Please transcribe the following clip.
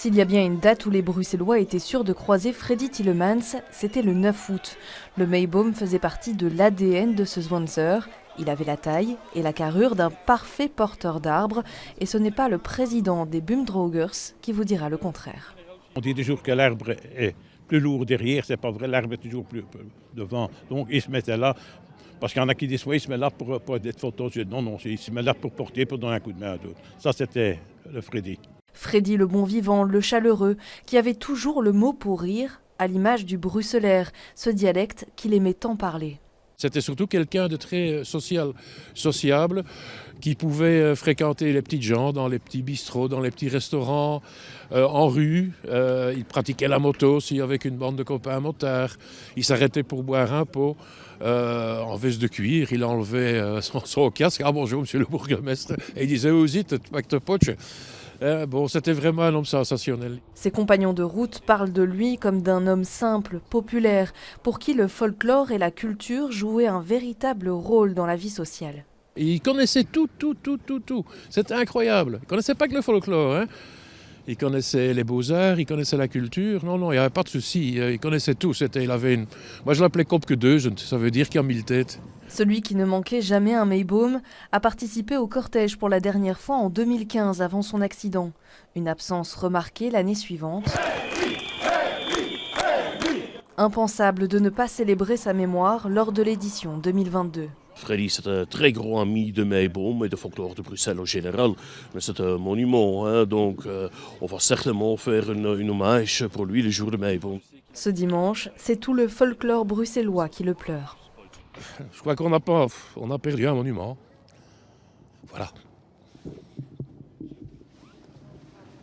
S'il y a bien une date où les Bruxellois étaient sûrs de croiser Freddy Tielemans, c'était le 9 août. Le Meiboom faisait partie de l'ADN de ce Zwanzer. Il avait la taille et la carrure d'un parfait porteur d'arbres. Et ce n'est pas le président des Boomdrogers qui vous dira le contraire. On dit toujours que l'arbre est plus lourd derrière, c'est pas vrai, l'arbre est toujours plus devant. Donc il se mettait là, parce qu'il y en a qui disent, oui, il se met là pour être photogène. Non, il se met là pour porter, pour donner un coup de main à d'autres. Ça, c'était le Freddy. Freddy le bon vivant, le chaleureux, qui avait toujours le mot pour rire, à l'image du bruxellaire, ce dialecte qu'il aimait tant parler. C'était surtout quelqu'un de très sociable, qui pouvait fréquenter les petites gens dans les petits bistrots, dans les petits restaurants, en rue. Il pratiquait la moto aussi avec une bande de copains motards. Il s'arrêtait pour boire un pot en veste de cuir. Il enlevait son casque. « Ah bonjour, monsieur le bourgmestre ». Et il disait « Où zit het, pak de potje ». Bon, c'était vraiment un homme sensationnel. Ses compagnons de route parlent de lui comme d'un homme simple, populaire, pour qui le folklore et la culture jouaient un véritable rôle dans la vie sociale. Il connaissait tout. C'était incroyable. Il ne connaissait pas que le folklore. Hein. Il connaissait les beaux-arts, il connaissait la culture. Non, il n'y avait pas de souci. Il connaissait tout. Moi, je l'appelais Kopke Deuzen, ça veut dire qu'il a 1000 têtes. Celui qui ne manquait jamais un Meiboom a participé au cortège pour la dernière fois en 2015 avant son accident. Une absence remarquée l'année suivante. Impensable de ne pas célébrer sa mémoire lors de l'édition 2022. Freddy, c'est un très grand ami de Meiboom et de folklore de Bruxelles en général. Mais c'est un monument, hein, donc on va certainement faire une hommage pour lui le jour de Meiboom. Ce dimanche, c'est tout le folklore bruxellois qui le pleure. Je crois qu'on a perdu un monument. Voilà.